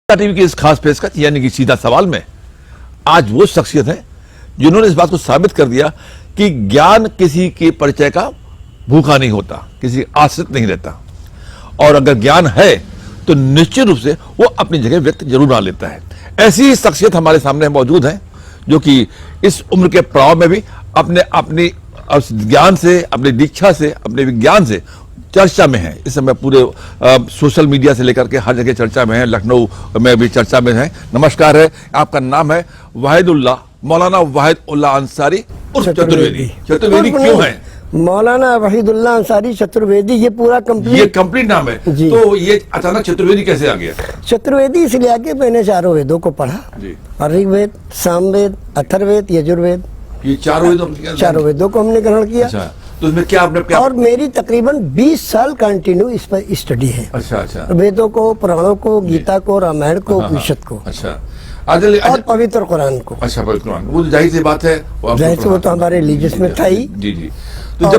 TV की इस खास पेशकश यानी कि सीधा सवाल में आज वो शख्सियत है जिन्होंने इस बात को साबित कर दिया कि ज्ञान किसी के परिचय का भूखा नहीं होता, किसी आश्रित नहीं रहता, और अगर ज्ञान है तो निश्चित रूप से वो अपनी जगह व्यक्त जरूर बना लेता है। ऐसी शख्सियत हमारे सामने मौजूद है जो कि इस उम्र के पड़ाव में भी अपनी ज्ञान से, अपनी दीक्षा से, अपने विज्ञान से चर्चा में है। इस समय पूरे सोशल मीडिया से लेकर के हर जगह चर्चा में है, लखनऊ में भी चर्चा में है। नमस्कार है, आपका नाम है वाहिदुल्लाह, मौलाना वाहिदुल्लाह अंसारी उर्फ चतुर्वेदी। चतुर्वेदी क्यों है? मौलाना वाहिदुल्लाह अंसारी चतुर्वेदी, ये पूरा कंप्लीट नाम है। तो ये अचानक चतुर्वेदी कैसे आ गया? चतुर्वेदी इसलिए आगे मैंने चारों वेदों को पढ़ा, ऋग्वेद, सामवेद, अथर्ववेद, यजुर्वेद, ये चारों वेदों को हमने ग्रहण किया। अच्छा, तो इसमें क्या आपने और मेरी तकरीबन 20 साल कंटिन्यू इस पर स्टडी है। अच्छा। वेदों को, पुराणों को, गीता को, रामायण को, उपनिषद को, अच्छा, और पवित्र कुरान को। अच्छा, पवित्र कुरान, वो जाहिर सी बात है, जाहिर से वो तो हमारे रिलीजियस में था ही। जी। तो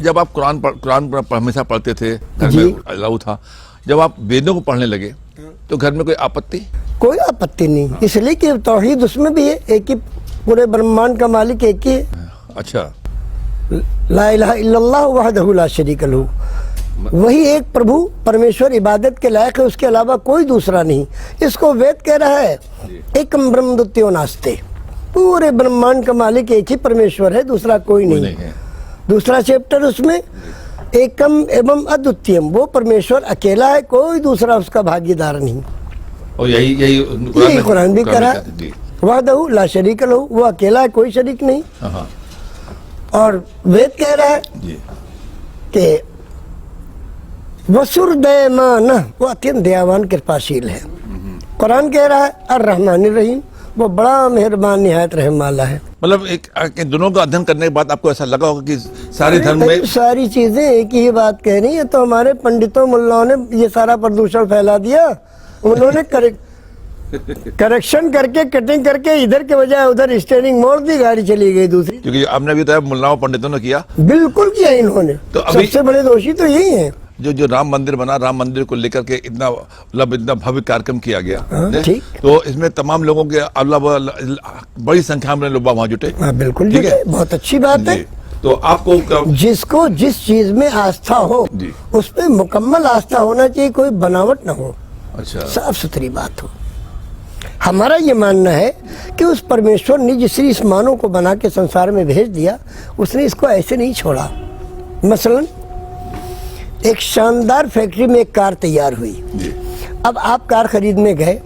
जब आप कुरान हमेशा पढ़ते थे, घर में अलाउ था, जब आप वेदों को पढ़ने लगे तो घर में कोई आपत्ति? कोई आपत्ति नहीं, इसलिए कि तौहीद उसमें भी है, एक ही, पूरे ब्रह्मांड का मालिक एक ही है। अच्छा, ला इलाहा इल्लल्लाह वहदहु ला शरीक लहू, वही एक प्रभु परमेश्वर इबादत के लायक है, उसके अलावा कोई दूसरा नहीं। इसको वेद कह रहा है एकम ब्रह्म द्वितीयो नास्ते, पूरे ब्रह्मांड का मालिक एक ही परमेश्वर है, दूसरा कोई नहीं है। दूसरा चैप्टर उसमें एकम एवं अद्वितीयम, वो परमेश्वर अकेला है, कोई दूसरा उसका भागीदार नहीं। और यही कुरान भी कह रहा है वहदहु ला शरीक लहू, वो अकेला है, कोई शरीक नहीं। और वेद कह रहा है कि वसुरदयमान, वो अत्यंत दयावान कृपाशील है। कुरान कह रहा है अर्रहमान रहीम, वो बड़ा मेहरबान निहायत रहम वाला है। मतलब एक दोनों का अध्ययन करने के बाद आपको ऐसा लगा होगा कि सारे धर्म में सारी चीजें एक ही बात कह रही है। तो हमारे पंडितों मुल्लाओं ने ये सारा प्रदूषण फैला दिया, उन्होंने करेक्शन करके, कटिंग करके, इधर के बजाय उधर स्टीयरिंग मोड़ दी, गाड़ी चली गई दूसरी। क्योंकि आपने भी तो मुल्लाओं पंडितों ने किया, बिल्कुल किया इन्होंने। तो अभी सबसे बड़े दोषी तो यही हैं। जो राम मंदिर बना, राम मंदिर को लेकर के इतना भव्य कार्यक्रम किया गया, ठीक, तो इसमें तमाम लोगों के बड़ी संख्या में लोग वहां जुटे। बिल्कुल, ठीक है, बहुत अच्छी बात है। तो आपको जिसको जिस चीज में आस्था हो उसमें मुकम्मल आस्था होना चाहिए, कोई बनावट ना हो, अच्छा, साफ सुथरी बात हो। हमारा ये मानना है कि उस परमेश्वर ने जिस इस मानव को बना के संसार में भेज दिया, उसने इसको ऐसे नहीं छोड़ा। मसलन एक शानदार फैक्ट्री में एक कार तैयार हुई। अब आप कार खरीदने गए,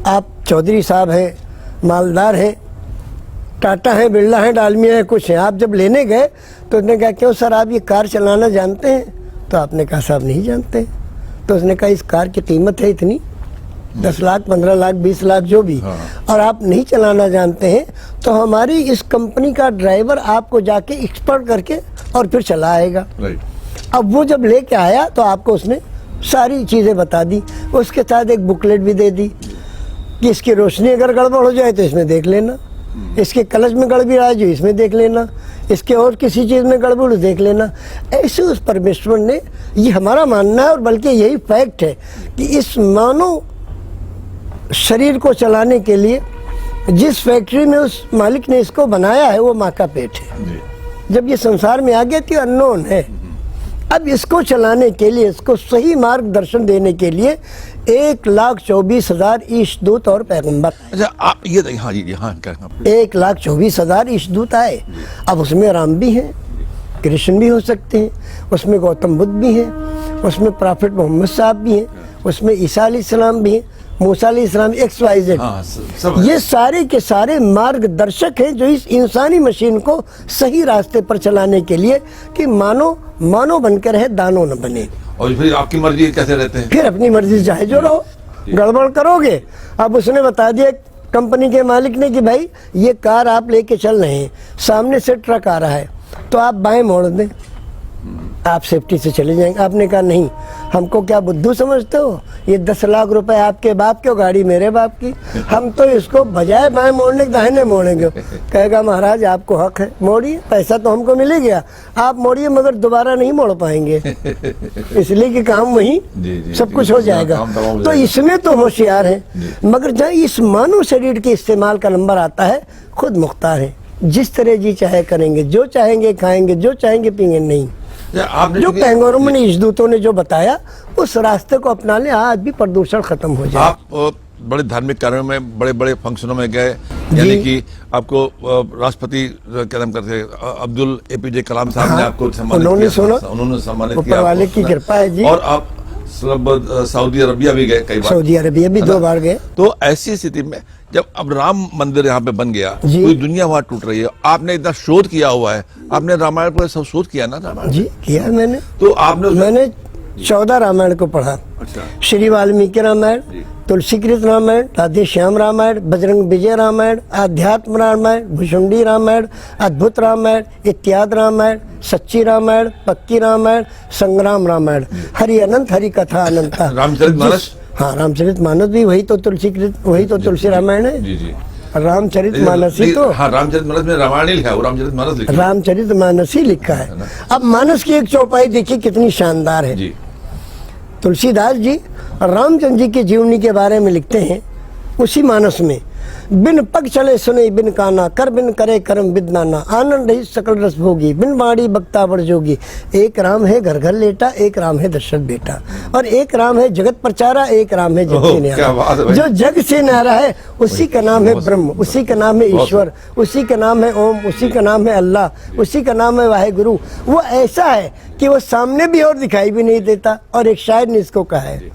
आप चौधरी साहब हैं, मालदार हैं, टाटा है, बिरला है, डालमिया है, कुछ है। आप जब लेने गए तो उसने कहा क्यों सर आप ये कार चलाना जानते हैं? तो आपने कहा साहब नहीं जानते। तो उसने कहा इस कार की कीमत है इतनी, 10 लाख, 15 लाख, 20 लाख, जो भी, और आप नहीं चलाना जानते हैं, तो हमारी इस कंपनी का ड्राइवर आपको जाके एक्सपर्ट करके और फिर चलाएगा। अब वो जब लेके आया तो आपको उसने सारी चीजें बता दी, उसके साथ एक बुकलेट भी दे दी कि इसकी रोशनी अगर गड़बड़ हो जाए तो इसमें देख लेना, इसके क्लच में गड़बड़ आए जो इसमें देख लेना, इसके और किसी चीज में गड़बड़ देख लेना। ऐसे उस परमेश्वर ने, ये हमारा मानना है, और बल्कि यही फैक्ट है कि इस मानव शरीर को चलाने के लिए जिस फैक्ट्री में उस मालिक ने इसको बनाया है वो माँ का पेट है। जब ये संसार में आ गया तो अननोन है। अब इसको चलाने के लिए, इसको सही मार्गदर्शन देने के लिए 1,24,000 ईशदूत और पैगंबर। अच्छा, आप ये 1,24,000 ईशदूत आए। अब उसमें राम भी हैं, कृष्ण भी हो सकते हैं, उसमें गौतम बुद्ध भी हैं, उसमें प्रॉफिट मोहम्मद साहब भी हैं, उसमें ईसा अलैहिस्सलाम भी हैं, मूसा अलैहिस्सलाम, XYZ, ये सारे के सारे मार्गदर्शक हैं जो इस इंसानी मशीन को सही रास्ते पर चलाने के लिए कि मानो बनकर रहे, दानो न बने। और फिर आपकी मर्जी कैसे रहते हैं? फिर अपनी मर्जी से चाहे जो रहो, गड़बड़ करोगे। अब उसने बता दिया कंपनी के मालिक ने कि भाई ये कार आप लेके चल रहे हैं, सामने से ट्रक आ रहा है तो आप बाएं मोड़ दें, आप सेफ्टी से चले जाएंगे। आपने कहा नहीं, हमको क्या बुद्धू समझते हो? ये 10 लाख रुपए आपके बाप के, गाड़ी मेरे बाप की। हम तो इसको बजाय बाएं मोड़ने के दाहिने मोड़ेंगे। कहेगा महाराज आपको हक है, मोड़िए, पैसा तो हमको मिल ही गया, आप मोड़िए, मगर दोबारा नहीं मोड़ पाएंगे, इसलिए कि काम वही सब कुछ हो जाएगा। तो इसमें तो होशियार है, मगर जहाँ इस मानव शरीर के इस्तेमाल का नंबर आता है, खुद मुख्तार है, जिस तरह जी चाहे करेंगे, जो चाहेंगे खाएंगे, जो चाहेंगे पिएंगे नहीं। जो कैंगोरों ने, इजदूतों ने जो बताया, उस रास्ते को अपना ले, आज भी प्रदूषण खत्म हो जाए। आप बड़े धार्मिक कार्यों में, बड़े बड़े फंक्शनों में गए, यानी कि आपको राष्ट्रपति क्या नाम करते हैं, अब्दुल APJ कलाम साहब ने आपको सम्मानित उन्होंने किया। सुना, उन्होंने सम्मानित ऊपर किया, वाले की कृपा है जी। और आप सऊदी अरबिया भी गए कई बार, सऊदी अरबिया भी 2 बार गए। तो ऐसी स्थिति में जब अब राम मंदिर यहाँ पे बन गया, पूरी दुनिया वहाँ टूट रही है, आपने इतना शोध किया हुआ है, आपने रामायण पर सब शोध किया ना? रामायण जी किया मैंने। तो मैंने 14 रामायण को पढ़ा। अच्छा। श्री वाल्मीकि रामायण, तुलसीकृत रामायण, राधे श्याम रामायण, बजरंग विजय रामायण, आध्यात्म रामायण, भुषुंडी रामायण, अद्भुत रामायण, इत्यादि रामायण, सच्ची रामायण, पक्की रामायण, संग्राम रामायण, हरि अनंत, हरि कथा अनंता, रामचरितमानस। हाँ, रामचरितमानस भी वही तो तुलसीकृत, वही तो तुलसी रामायण है। जी जी, रामचरितमानस ही तो। हाँ, रामचरितमानस में रामायण ही लिखा है, रामचरितमानस लिखा है। रामचरितमानस ही लिखा है। अब मानस की एक चौपाई देखिए कितनी शानदार है जी। तुलसीदास जी रामचंद्र जी की जीवनी के बारे में लिखते हैं उसी मानस में, बिन पग चले सुने बिन काना, कर बिन करे कर्म विदनाना, आनंद रही सकल रस भोगी, बिन बाड़ी बक्ता बर जोगी। एक राम है घर घर लेटा, एक राम है दशरथ बेटा, और एक राम है जगत प्रचारा, एक राम है जग से न्यारा। जो जग से न्यारा है उसी का नाम है ब्रह्म, उसी का नाम है ईश्वर, उसी का नाम है ओम, उसी का नाम है अल्लाह, उसी का नाम है वाहेगुरु। वो ऐसा है कि वो सामने भी और दिखाई भी नहीं देता। और एक शायर ने इसको कहा है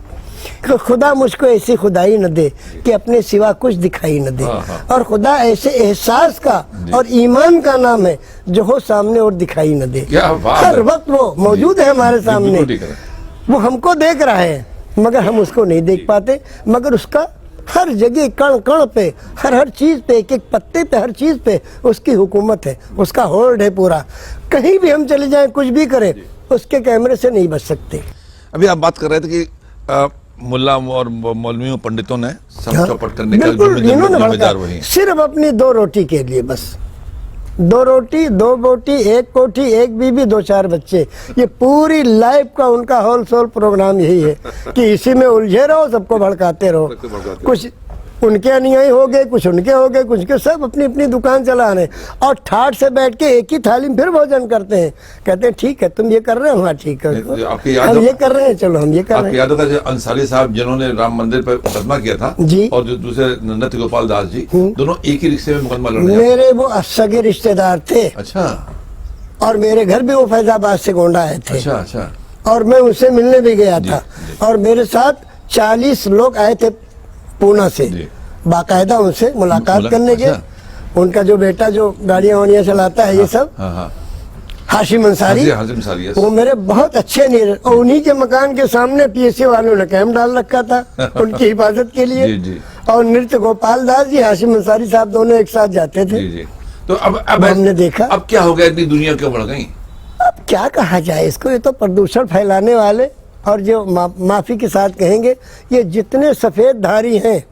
कि खुदा मुझको ऐसी खुदाई न दे कि अपने सिवा कुछ दिखाई न दे। और खुदा ऐसे एहसास का और ईमान का नाम है जो हो सामने और दिखाई न दे। हर वक्त वो मौजूद है हमारे सामने, वो हमको देख रहा है मगर हम उसको नहीं देख पाते। मगर उसका हर जगह कण कण पे, हर चीज पे, एक एक पत्ते पे, हर चीज पे उसकी हुकूमत है, उसका होल्ड है पूरा। कहीं भी हम चले जाएं, कुछ भी करें, उसके कैमरे से नहीं बच सकते। अभी आप बात कर रहे थे कि मुल्ला और मौलवियों पंडितों ने सब चौपट करने का जिम्मेदार वही, सिर्फ अपनी 2 रोटी के लिए बस। 2 रोटी, 2 बोटी, 1 कोठी, 1 बीबी, 2-4 बच्चे, ये पूरी लाइफ का उनका होल सोल प्रोग्राम यही है कि इसी में उलझे रहो, सबको भड़काते रहो। कुछ उनके अनुयायी हो गए, कुछ उनके हो गए, कुछ के, सब अपनी अपनी दुकान चला रहे और ठाठ से बैठ के एक ही थाली में फिर भोजन करते हैं। कहते हैं ठीक है तुम ये कर रहे हो, हाँ ठीक है, हम ये कर रहे हैं, चलो हम ये कर रहे हैं। याद होगा अंसारी साहब जिन्होंने राम मंदिर पर मुकदमा किया था जी, और जो दूसरे नृत्य गोपाल दास जी, दोनों एक ही रिक्शे में मुकदमा लड़ रहे हैं। मेरे वो सगे रिश्तेदार थे। अच्छा। और मेरे घर भी वो फैजाबाद से गोंडा आए थे। अच्छा अच्छा। और मैं उनसे मिलने भी गया था। और मेरे साथ 40 लोग आए थे पूना से, बाकायदा उनसे मुलाकात करने के। उनका जो बेटा जो गाड़ियां वाड़ियां चलाता है, ये सब हाशिम अंसारी, वो मेरे बहुत अच्छे नहीं। और उन्हीं के मकान के सामने PSC वालों ने कैंप डाल रखा था उनकी हिफाजत के लिए। और नृत्य गोपाल दास जी, हाशिम अंसारी साहब दोनों एक साथ जाते थे। तो अब हमने देखा अब क्या हो गया, इतनी दुनिया क्यों बढ़ गई? अब क्या कहा जाए इसको, ये तो प्रदूषण फैलाने वाले, और जो माफी के साथ कहेंगे, ये जितने सफेद धारी हैं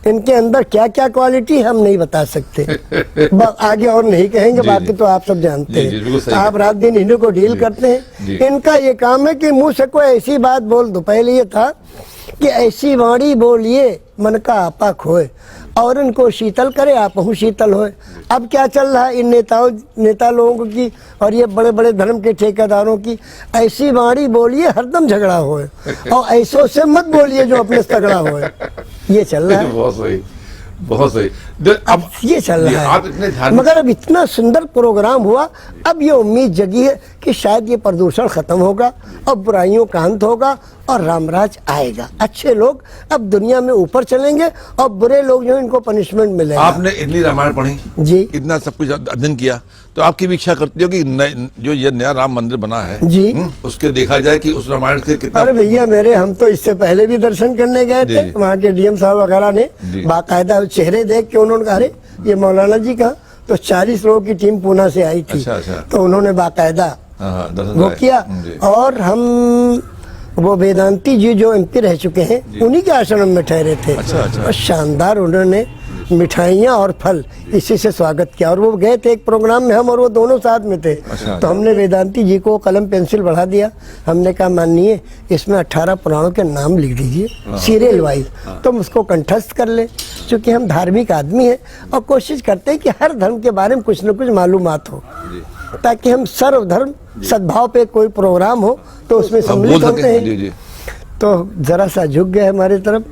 इनके अंदर क्या क्या क्वालिटी हम नहीं बता सकते। आगे और नहीं कहेंगे, बाकी तो आप सब जानते हैं। आप रात दिन इन्हीं को डील करते हैं। इनका ये काम है कि मुंह से कोई ऐसी बात बोल दो। पहले ये था कि ऐसी वाणी बोलिए मन का आपा खोए, और इनको शीतल करे आपहु शीतल होए। अब क्या चल रहा है इन नेता लोगों की और ये बड़े बड़े धर्म के ठेकेदारों की, ऐसी वाणी बोलिए हरदम झगड़ा होए, और ऐसों से मत बोलिए जो अपने से तगड़ा होए। ये चल रहा है। बहुत सही, बहुत सही। अब ये चल रहा है। मगर अब इतना सुंदर प्रोग्राम हुआ, अब ये उम्मीद जगी है कि शायद ये प्रदूषण खत्म होगा और बुराइयों का अंत होगा और रामराज आएगा। अच्छे लोग अब दुनिया में ऊपर चलेंगे और बुरे लोग जो इनको पनिशमेंट मिलेगा। आपने इतनी रामायण पढ़ी जी, इतना सब कुछ अध्ययन किया, तो आपकी भी इच्छा करती हो कि जो ये नया राम मंदिर बना है जी, उसके देखा जाए कि उस रामायण से कितना। अरे भैया मेरे, हम तो इससे पहले भी दर्शन करने गए थे, वहाँ के DM साहब वगैरह ने बाकायदा चेहरे देख के उन्होंने कहा अरे ये मौलाना जी का, तो 40 लोगों की टीम पूना से आई थी। अच्छा, अच्छा। तो उन्होंने बाकायदा वो किया। और हम वो वेदांती जी जो एमपी रह चुके हैं, उन्हीं के आश्रम में ठहरे थे। अच्छा। और शानदार उन्होंने मिठाइयाँ और फल इसी से स्वागत किया। और वो गए थे एक प्रोग्राम में, हम और वो दोनों साथ में थे। तो हमने वेदांती जी को कलम पेंसिल बढ़ा दिया। हमने कहा माननीय इसमें 18 पुराणों के नाम लिख दीजिए सीरियल वाइज, तुम उसको कंठस्थ कर ले। क्योंकि हम धार्मिक आदमी हैं और कोशिश करते हैं कि हर धर्म के बारे में कुछ न कुछ मालूमात हो, ताकि हम सर्वधर्म सद्भाव पे कोई प्रोग्राम हो तो उसमें सम्मिलित होते हैं। तो जरा सा झुक गए हमारे तरफ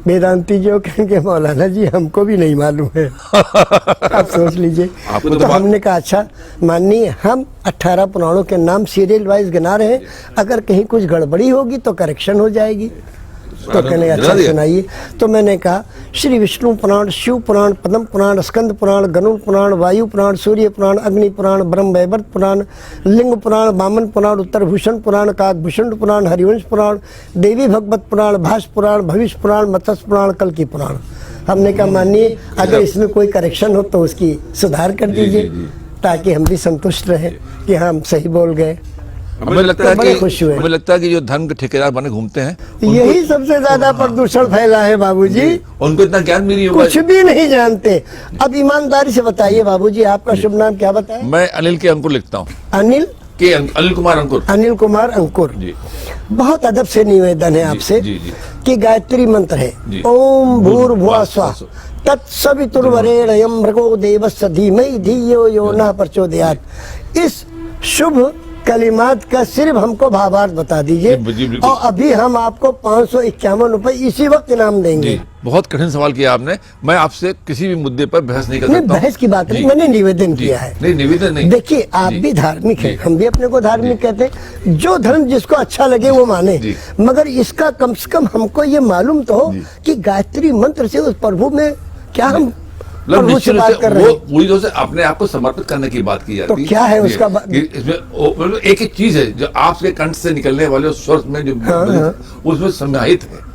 वेदांती जी, कहेंगे मौलाना जी हमको भी नहीं मालूम है। आप सोच लीजिए। तो हमने कहा अच्छा माननीय हम 18 पुराणों के नाम सीरियल वाइज गिना रहे हैं, अगर कहीं कुछ गड़बड़ी होगी तो करेक्शन हो जाएगी। तो कहने अच्छा सुनाइए। तो मैंने कहा श्री विष्णु पुराण, शिव पुराण, पद्म पुराण, स्कंद पुराण, गरुड़ पुराण, वायु पुराण, सूर्य पुराण, अग्नि पुराण, ब्रह्म वैवर्त पुराण, लिंग पुराण, वामन पुराण, उत्तरभूषण पुराण, काकभूषण पुराण, हरिवंश पुराण, देवी भगवत पुराण, भाष पुराण, भविष्य पुराण, मत्स्य पुराण, कल्कि पुराण। हमने कहा माननीय अगर इसमें कोई करेक्शन हो तो उसकी सुधार कर दीजिए, ताकि हम भी संतुष्ट रहे कि हम सही बोल गए। हमें लगता है कि जो धर्म के ठेकेदार बने घूमते हैं, यही सबसे ज्यादा प्रदूषण फैला है बाबूजी। उनको इतना ज्ञान भी नहीं होगा, कुछ भी नहीं जानते। अब ईमानदारी से बताइए बाबूजी, आपका शुभ नाम क्या बताएं? मैं अनिल के अंकुर लिखता हूँ। अनिल कुमार अंकुर। अनिल कुमार अंकुर जी। बहुत अदब से निवेदन है आपसे कि गायत्री मंत्र है ओम भूर्भुवः स्वः तत्सवितुर्वरेण्यं भर्गो देवस्य धीमहि धियो यो नः प्रचोदयात्। इस शुभ कलिमात का सिर्फ हमको भावार्थ बता दीजिए, और अभी हम आपको 551 रुपए इसी वक्त इनाम देंगे। बहुत कठिन सवाल किया आपने। मैं आपसे किसी भी मुद्दे पर बहस नहीं कर सकता। बहस की बात नहीं, मैंने निवेदन किया है। नहीं निवेदन नहीं। देखिए आप भी धार्मिक हैं, हम भी अपने को धार्मिक कहते हैं। जो धर्म जिसको अच्छा लगे वो माने, मगर इसका कम से कम हमको ये मालूम तो हो कि गायत्री मंत्र से उस प्रभु में क्या हम वो पूरी तरह से अपने आप को समर्पित करने की बात की जाती है। तो क्या है उसका इसमें एक एक चीज है जो आपके कंठ से निकलने वाले स्वर में जो उसमें समाहित है।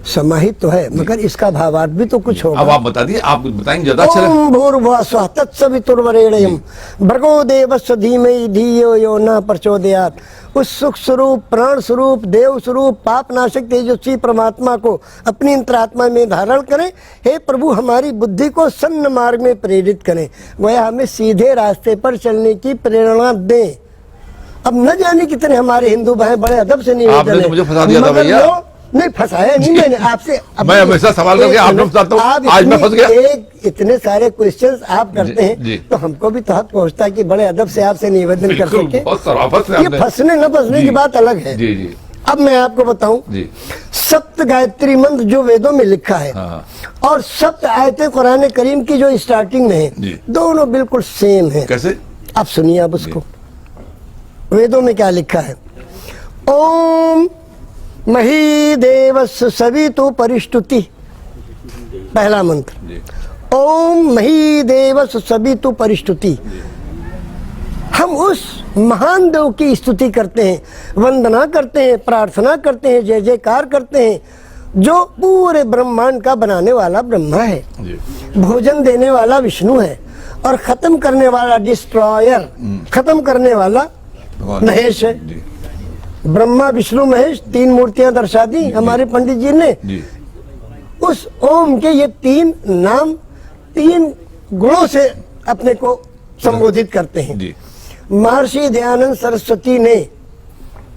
समाहित तो है, मगर इसका भावार्थ भी तो कुछ होगा। अब आप बता दिए, आप बताएंगे ज्यादा अच्छा लगेगा। ओम भूर्भुवः स्वः तत्सवितुर्वरेण्यं भर्गो देवस्य धीमहि धियो यो नः प्रचोदयात्। उस सुख स्वरूप, प्राण स्वरूप, देव स्वरूप, पाप नाशक तेजस्वी परमात्मा को अपनी अंतरात्मा में धारण करें। हे प्रभु हमारी बुद्धि को सन्न मार्ग में प्रेरित करें, वह हमें सीधे रास्ते पर चलने की प्रेरणा दें। अब न जाने कितने हमारे हिंदू भाई बड़े अदब से निवेदन है। मुझे फंसा दिया था भैया। नहीं फंसाया नहीं मैंने आपसे। मैं हमेशा सवाल करके आपने फंसाता हूं, आज मैं फंस गया। इतने सारे क्वेश्चंस आप करते हैं तो हमको भी तो हक पहुंचता है कि बड़े अदब से आपसे निवेदन कर सके। ये फंसने न फंसने की बात अलग है। अब मैं आपको बताऊं, सप्त गायत्री मंत्र जो वेदों में लिखा है और सप्त आयतें कुरान करीम की जो स्टार्टिंग में है, दोनों बिल्कुल सेम है। कैसे? आप सुनिए अब उसको। वेदों में क्या लिखा है? ओम मही देवस्य सवितु परिष्टुति, पहला मंत्र। ओम मही देवस्य सवितु परिष्टुति। हम उस महान देव की स्तुति करते हैं, वंदना करते हैं, प्रार्थना करते हैं, जय जयकार करते हैं, जो पूरे ब्रह्मांड का बनाने वाला ब्रह्मा है, भोजन देने वाला विष्णु है, और खत्म करने वाला डिस्ट्रॉयर, खत्म करने वाला महेश है। ब्रह्मा विष्णु महेश तीन मूर्तियां दर्शा दी हमारे पंडित जी ने। उस ओम के ये तीन नाम तीन गुणों से अपने को संबोधित करते हैं। महर्षि दयानंद सरस्वती ने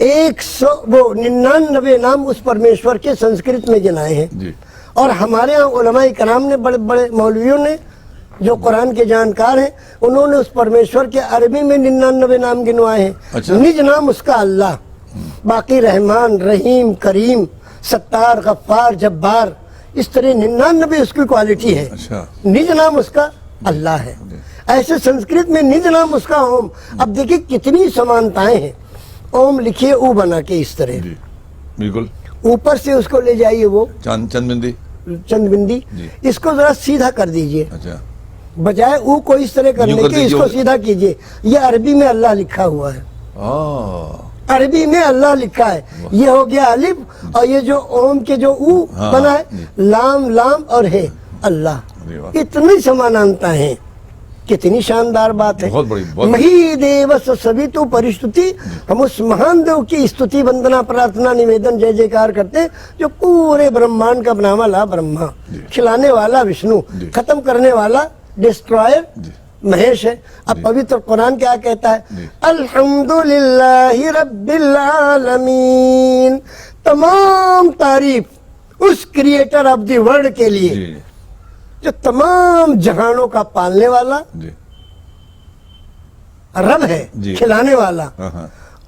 99 नाम उस परमेश्वर के संस्कृत में गिनाए हैं, और हमारे यहाँ उलमाए कराम ने, बड़े बड़े मौलवियों ने जो कुरान के जानकार हैं, उन्होंने उस परमेश्वर के अरबी में 99 नाम गिनवाए हैं। अच्छा। निज नाम उसका अल्लाह, बाकी रहमान, रहीम, करीम, सत्तार, गफ्फार, जब्बार, इस तरह 99 उसकी क्वालिटी है। अच्छा। निज नाम उसका अल्लाह है। ऐसे संस्कृत में निज नाम उसका ओम। अब देखिए कितनी समानताएं हैं। ओम लिखिए ऊ बना के इस तरह, बिल्कुल ऊपर से उसको ले जाइए वो चंदबिंदी, इसको जरा सीधा कर दीजिए। अच्छा। बजाय ऊ को इस तरह करने के इसको सीधा कीजिए। ये अरबी में अल्लाह लिखा हुआ है। अरबी में अल्लाह लिखा है। ये हो गया अलिफ, और ये जो ओम के जो ऊ बना है, लाम लाम और है अल्लाह। इतनी समानांता है। कितनी शानदार बात है। बहुत बड़ी, बहुत मही देव सभी तो परिस्तुति, हम उस महान देव की स्तुति वंदना प्रार्थना निवेदन जय जयकार करते हैं जो पूरे ब्रह्मांड का बनाने वाला ब्रह्मा, खिलाने वाला विष्णु, खत्म करने वाला डिस्ट्रॉयर महेश है। अब पवित्र कुरान क्या कहता है? अल्हम्दुलिल्लाहि रब्बिल आलमीन, तमाम तारीफ उस क्रिएटर ऑफ द वर्ल्ड के लिए जो तमाम जहानों का पालने वाला रब है, खिलाने वाला,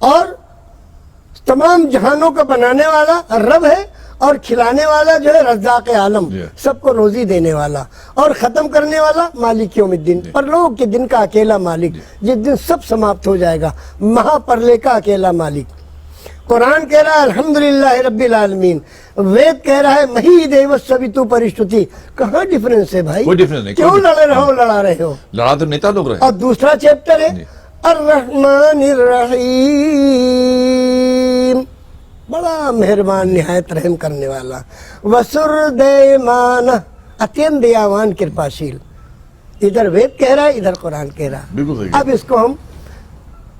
और तमाम जहानों का बनाने वाला रब है, और खिलाने वाला जो है रज़्ज़ाक़ आलम, सबको रोजी देने वाला, और खत्म करने वाला मालिक यौमिद्दीन, परलोक के दिन का अकेला मालिक, जिस दिन सब समाप्त हो जाएगा, महाप्रलय का अकेला मालिक। कुरान कह रहा है अल्हम्दुलिल्लाह रब्बिल आलमीन, वेद कह रहा है मही देव सवितु परिस्तुति। कहाँ डिफरेंस है भाई? कोई डिफरेंस नहीं। क्यों लड़ रहे हो? लड़ा तो नेता लोग रहे। और दूसरा चैप्टर है अर्रहमानिर रहीम, बड़ा मेहरबान निहायत रहम करने वाला, वसुरदैमान, अत्यंत दयावान कृपाशील। इधर वेद कह रहा है, इधर कुरान कह रहा है। अब इसको हम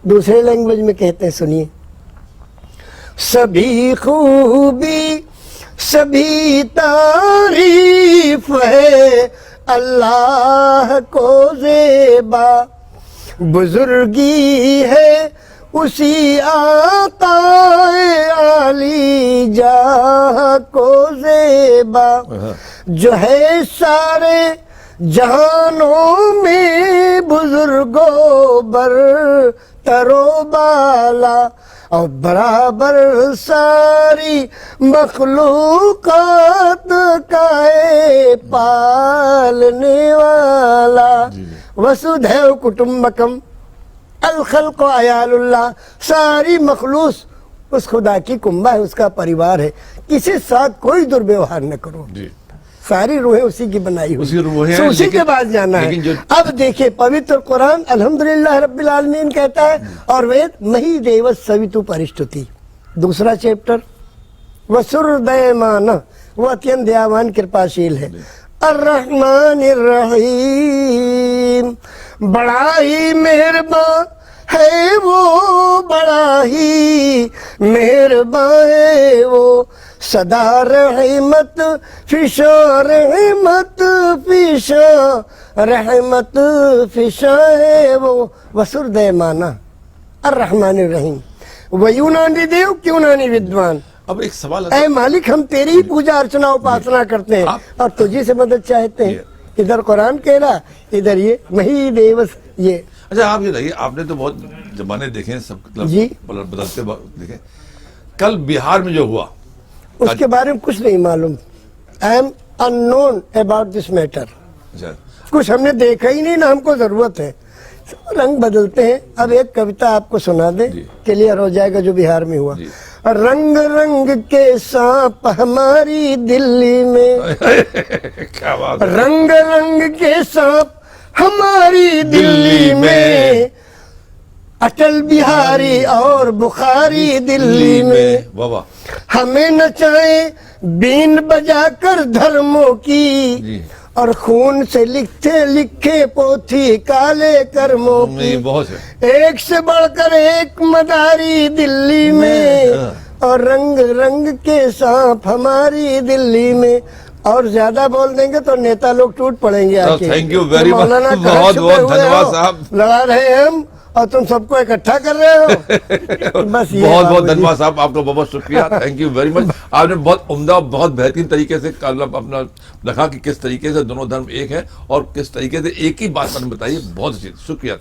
दूसरे लैंग्वेज में कहते हैं, सुनिए। सभी खूबी सभी तारीफ है अल्लाह को ज़ेबा, बुजुर्गी है उसी आकाए आली जाह को ज़ेबा, जो है सारे जहानों में बुजुर्गों बर तरोबाला, और बराबर सारी मखलूकात का पालने वाला, वसुधैव कुटुम्बकम अल खल्क़ अयालुल्लाह, सारी मखलूस उस खुदा की कुंबा है, उसका परिवार है, किसी साथ कोई दुर्व्यवहार न करो, सारी रूहें उसी की बनाई हुई, उसी के बाद जाना है। अब देखिए पवित्र कुरान अल्हम्दुलिल्लाह रब्बिल आलमीन कहता है, और वेद मही देव सवितु परिस्तुति। दूसरा चैप्टर वसुरदैमान, वो अत्यंत दयावान कृपाशील है। अर्रहमानिर रहीम, बड़ा ही मेहरबान है वो, बड़ा ही मेहरबान है वो, सदा रहमत फिशा, रहमत फिशा, रहमत फिशा है वो, वसुरदैमाना अर्रहमानिर रहीम, वो यूनानी देव क्यों नानी विद्वान। अब एक सवाल है, ऐ मालिक हम तेरी ही पूजा अर्चना उपासना करते हैं और तुझी से मदद चाहते हैं। इधर कुरान कह रहा, इधर ये मही देवस ये। अच्छा आप ये बताइए, आपने तो बहुत जमाने देखे हैं, सब मतलब बदलते देखे, कल बिहार में जो हुआ उसके बारे में कुछ नहीं मालूम। I am unknown about this matter. कुछ हमने देखा ही नहीं ना, हमको जरूरत है। रंग बदलते हैं। अब एक कविता आपको सुना दे, क्लियर हो जाएगा जो बिहार में हुआ। रंग रंग के सांप हमारी दिल्ली में, क्या बात है। रंग रंग के सांप हमारी दिल्ली में, अटल बिहारी और बुखारी दिल्ली में, हमें नचाए बीन बजाकर धर्मों की, और खून से लिखे लिखे पोथी काले कर्मों की। बहुत है। एक से बढ़कर एक मदारी दिल्ली में, और रंग रंग के सांप हमारी दिल्ली में। और ज्यादा बोल देंगे तो नेता लोग टूट पड़ेंगे आके। थैंक यू वेरी मच, बहुत बहुत धन्यवाद साहब। लड़ा रहे हम और तुम सबको इकट्ठा कर रहे हो। बस ये बहुत बहुत धन्यवाद साहब, आपका बहुत बहुत शुक्रिया। Thank you very much. आपने बहुत उम्दा, बहुत बेहतरीन तरीके से अपना दिखा कि किस तरीके से दोनों धर्म एक है और किस तरीके से एक ही बात आपने बताई। बहुत अच्छी, शुक्रिया।